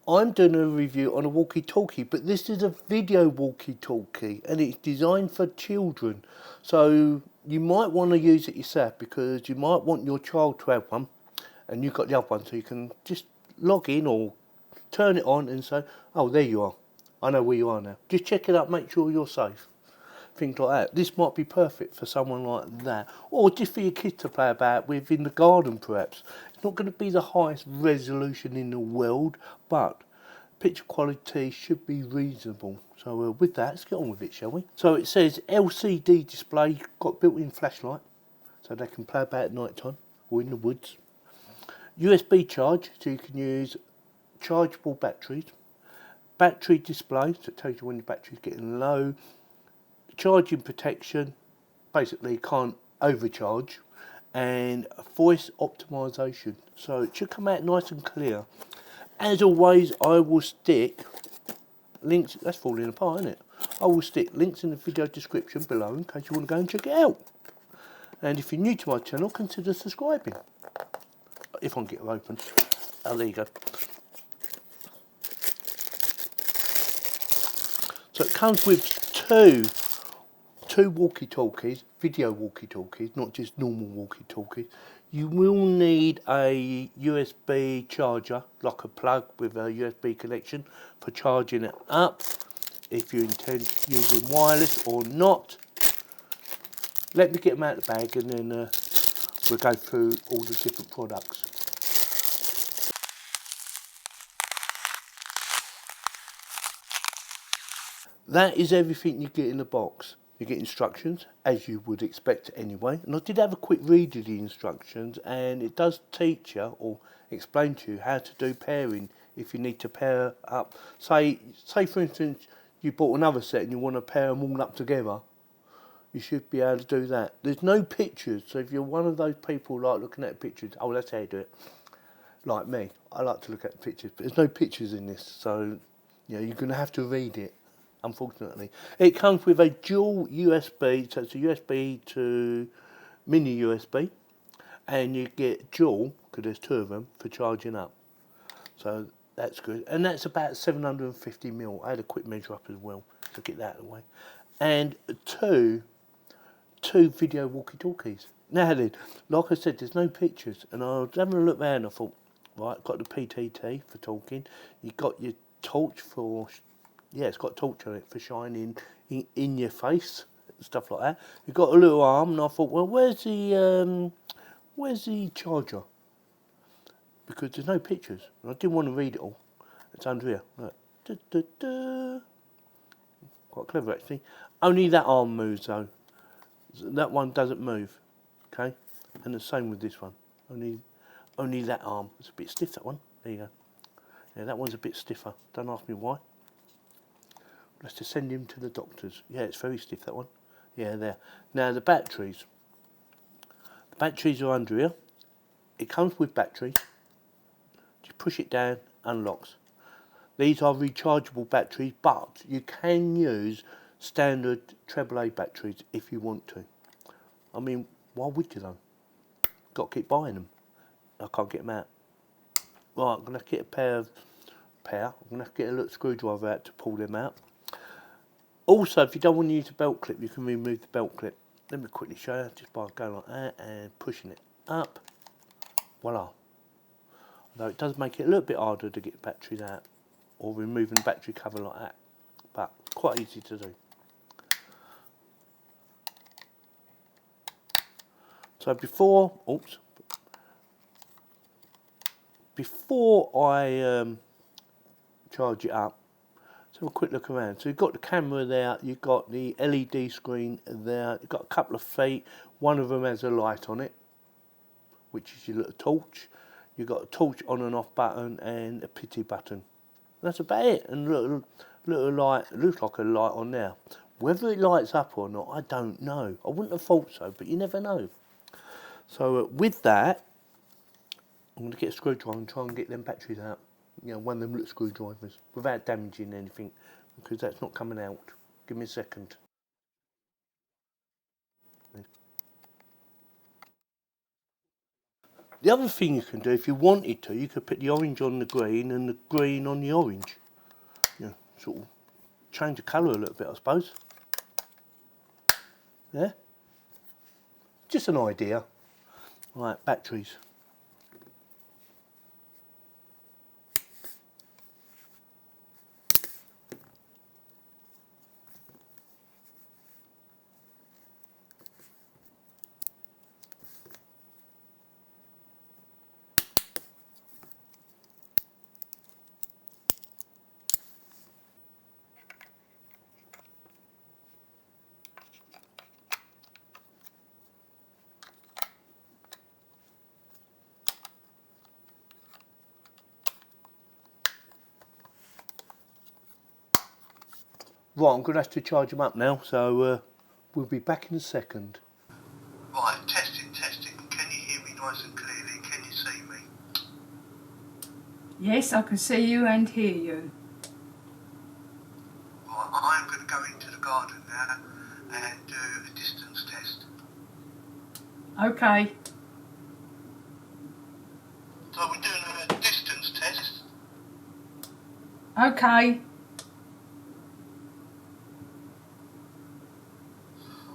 I'm doing a review on a walkie-talkie, but this is a video walkie-talkie and it's designed for children. So you might want to use it yourself because you might want your child to have one and you've got the other one, so you can just log in or turn it on and say, oh, there you are. I know where you are now. Just check it out, make sure you're safe. Things like that. This might be perfect for someone like that, or just for your kids to play about with in the garden perhaps. It's not going to be the highest resolution in the world, but picture quality should be reasonable. So with that, let's get on with it, shall we? So it says LCD display, got built-in flashlight, so they can play about at night time or in the woods. USB charge, so you can use chargeable batteries. Battery display, so it tells you when your battery's getting low. Charging protection, basically can't overcharge, and voice optimization, so it should come out nice and clear. As always, I will stick links, that's falling apart, isn't it? I will stick links in the video description below in case you want to go and check it out. And if you're new to my channel, consider subscribing. If I can get it open. Oh, there you go. So it comes with two walkie-talkies, video walkie-talkies, not just normal walkie-talkies. You will need a USB charger, like a plug with a USB connection for charging it up, if you intend using wireless or not. Let me get them out of the bag and then we'll go through all the different products. That is everything you get in the box. You get instructions, as you would expect anyway. And I did have a quick read of the instructions, and it does teach you or explain to you how to do pairing if you need to pair up. Say for instance, you bought another set and you want to pair them all up together. You should be able to do that. There's no pictures, so if you're one of those people like looking at pictures, oh, that's how you do it. Like me, I like to look at pictures, but there's no pictures in this, so you know, you're going to have to read it. Unfortunately, it comes with a dual USB, so it's a USB to mini USB, and you get dual because there's two of them for charging up. So that's good, and that's about 750ml. I had a quick measure up as well to get that out of the way, and two video walkie-talkies. Now then, like I said, there's no pictures, and I was having a look there and I thought, right, got the PTT for talking. You got your torch for. Yeah, it's got a torch on it for shining in your face, stuff like that. You've got a little arm, and I thought, well, where's the charger? Because there's no pictures, and I didn't want to read it all. It's under here. Look. Da, da, da. Quite clever, actually. Only that arm moves, though. That one doesn't move, okay? And the same with this one. Only that arm. It's a bit stiff, that one. There you go. Yeah, that one's a bit stiffer. Don't ask me why. Let's just send him to the doctors. Yeah, it's very stiff, that one. Yeah, there. Now, the batteries. The batteries are under here. It comes with batteries. Just push it down, unlocks. These are rechargeable batteries, but you can use standard AAA batteries if you want to. I mean, why would you though? Got to keep buying them. I can't get them out. Right, I'm going to have to get I'm going to have to get a little screwdriver out to pull them out. Also, if you don't want to use a belt clip, you can remove the belt clip. Let me quickly show you, just by going like that and pushing it up. Voila. Although it does make it a little bit harder to get the batteries out, or removing the battery cover like that, but quite easy to do. So before I charge it up, let's have a quick look around. So you've got the camera there, you've got the LED screen there, you've got a couple of feet, one of them has a light on it, which is your little torch. You've got a torch on and off button and a pity button. That's about it, and a little light, it looks like a light on there. Whether it lights up or not, I don't know. I wouldn't have thought so, but you never know. So with that, I'm going to get a screwdriver and try and get them batteries out. You know, one of them little screwdrivers, without damaging anything, because that's not coming out. Give me a second. The other thing you can do, if you wanted to, you could put the orange on the green and the green on the orange. You know, sort of change the colour a little bit, I suppose. Yeah? Just an idea. Right, batteries. Right, I'm going to have to charge them up now, so we'll be back in a second. Right, testing. Can you hear me nice and clearly? Can you see me? Yes, I can see you and hear you. Right, I'm going to go into the garden now and do a distance test. Okay. So we're doing a distance test. Okay.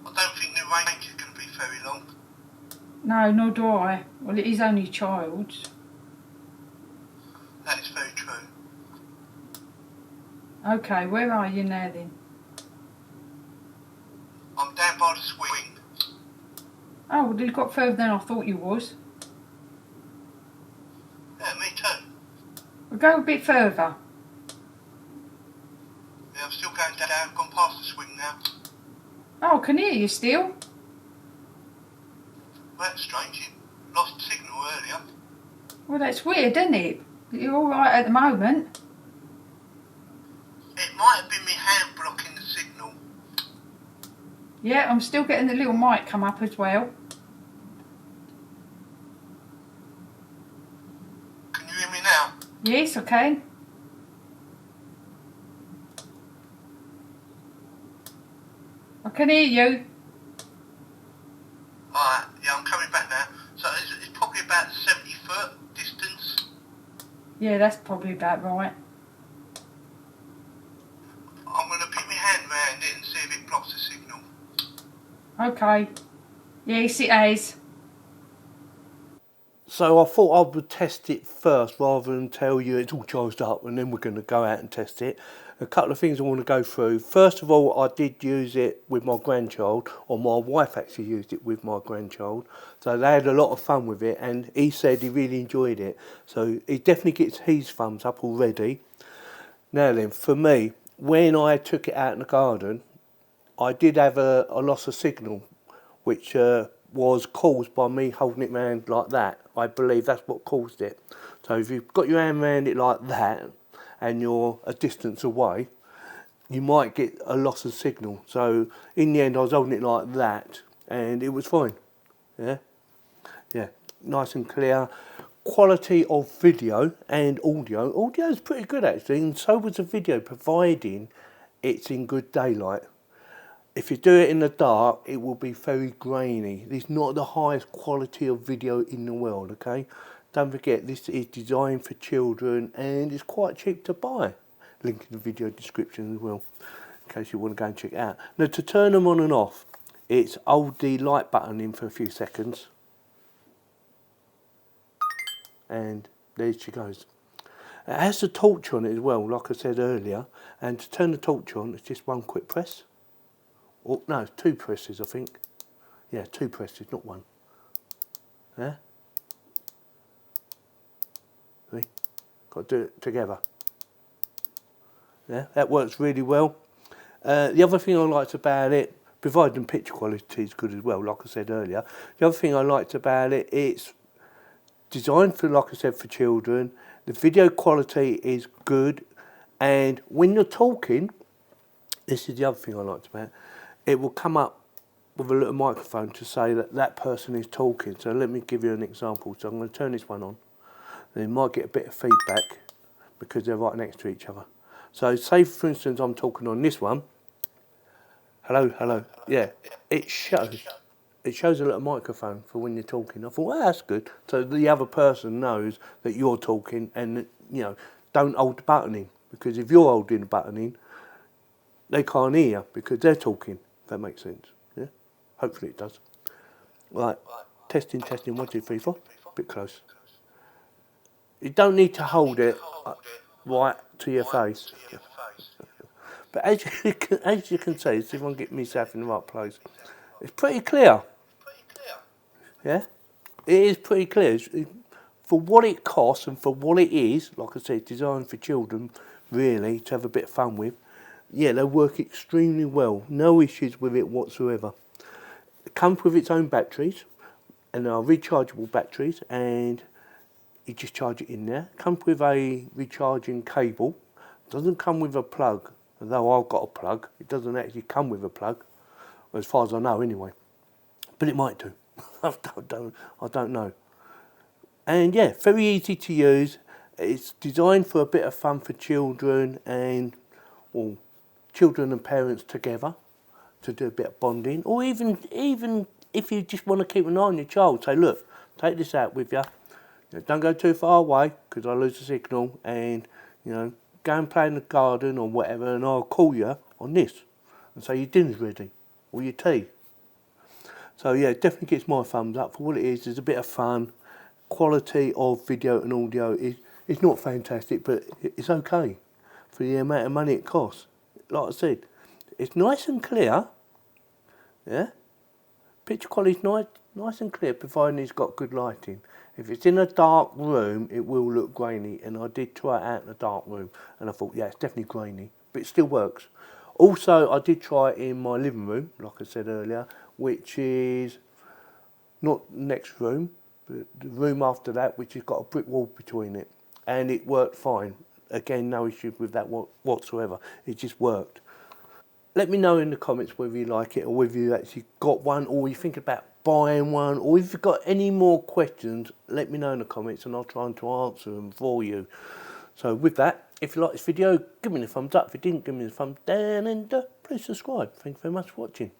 I don't think the range is going to be very long. No, nor do I. Well, it is only child's. That is very true. Okay, where are you now then? I'm down by the swing. Oh, well, you got further than I thought you was. Yeah, me too. We'll go a bit further. Yeah, I'm still going down, I've gone past the swing now. Oh, I can hear you still. Well, that's strange, you lost signal earlier. Well, that's weird, isn't it? You're all right at the moment. It might have been my hand blocking the signal. Yeah, I'm still getting the little mic come up as well. Can you hear me now? Yes, I can. I can hear you. Alright, yeah, I'm coming back now. So it's probably about 70 foot distance. Yeah, that's probably about right. I'm going to put my hand around it and see if it blocks the signal. Okay. Yes, it has. So I thought I would test it first rather than tell you it's all charged up and then we're going to go out and test it. A couple of things I want to go through. First of all, I did use it with my grandchild, or my wife actually used it with my grandchild. So they had a lot of fun with it and he said he really enjoyed it. So he definitely gets his thumbs up already. Now then, for me, when I took it out in the garden, I did have a loss of signal, which was caused by me holding it round like that. I believe that's what caused it. So if you've got your hand round it like that and you're a distance away, you might get a loss of signal. So in the end I was holding it like that and it was fine. Yeah, nice and clear. Quality of video and audio. Audio is pretty good actually, and so was the video, providing it's in good daylight. If you do it in the dark, it will be very grainy. It's not the highest quality of video in the world, okay? Don't forget, this is designed for children and it's quite cheap to buy. Link in the video description as well, in case you want to go and check it out. Now, to turn them on and off, it's hold the light button in for a few seconds. And there she goes. It has a torch on it as well, like I said earlier. And to turn the torch on, it's just one quick press. Or, no, two presses, I think. Yeah, two presses, not one. Yeah? See? Got to do it together. Yeah, that works really well. The other thing I liked about it, providing picture quality is good as well, like I said earlier. The other thing I liked about it, it's designed for, like I said, for children. The video quality is good. And when you're talking, this is the other thing I liked about it. It will come up with a little microphone to say that that person is talking. So let me give you an example. So I'm going to turn this one on. And you might get a bit of feedback because they're right next to each other. So say for instance I'm talking on this one. Hello, hello. Yeah, it shows. it shows a little microphone for when you're talking. I thought, well, that's good. So the other person knows that you're talking and, you know, don't hold the button in. Because if you're holding the button in, they can't hear because they're talking, if that makes sense. Yeah? Hopefully it does. Right, testing, 1, 2, 3, 4. Bit close. You don't need to hold it right to your face. But as you can see, see if I can get myself in the right place. It's pretty clear. Yeah? It is pretty clear. For what it costs and for what it is, like I said, designed for children, really, to have a bit of fun with. Yeah, they work extremely well. No issues with it whatsoever. It comes with its own batteries, and they are rechargeable batteries, and you just charge it in there. It comes with a recharging cable. It doesn't come with a plug, although I've got a plug. It doesn't actually come with a plug, as far as I know anyway. But it might do. I don't know. And yeah, very easy to use. It's designed for a bit of fun for children and, well, children and parents together to do a bit of bonding, or even if you just want to keep an eye on your child, say, look, take this out with you. Don't go too far away because I lose the signal, and you know, go and play in the garden or whatever, and I'll call you on this and say your dinner's ready or your tea. So yeah, it definitely gets my thumbs up for what it is. There's a bit of fun. Quality of video and audio is not fantastic, but it's okay for the amount of money it costs. Like I said, it's nice and clear. Yeah, picture quality's nice and clear, providing it's got good lighting. If it's in a dark room, it will look grainy, and I did try it out in a dark room, and I thought, yeah, it's definitely grainy, but it still works. Also, I did try it in my living room, like I said earlier, which is not the next room, but the room after that, which has got a brick wall between it, and it worked fine. Again, no issue with that whatsoever. It just worked. Let me know in the comments whether you like it or whether you actually got one or you think about buying one, or if you've got any more questions, let me know in the comments and I'll try to answer them for you. So with that, if you like this video, give me a thumbs up. If you didn't, give me a thumbs down, and please subscribe. Thank you very much for watching.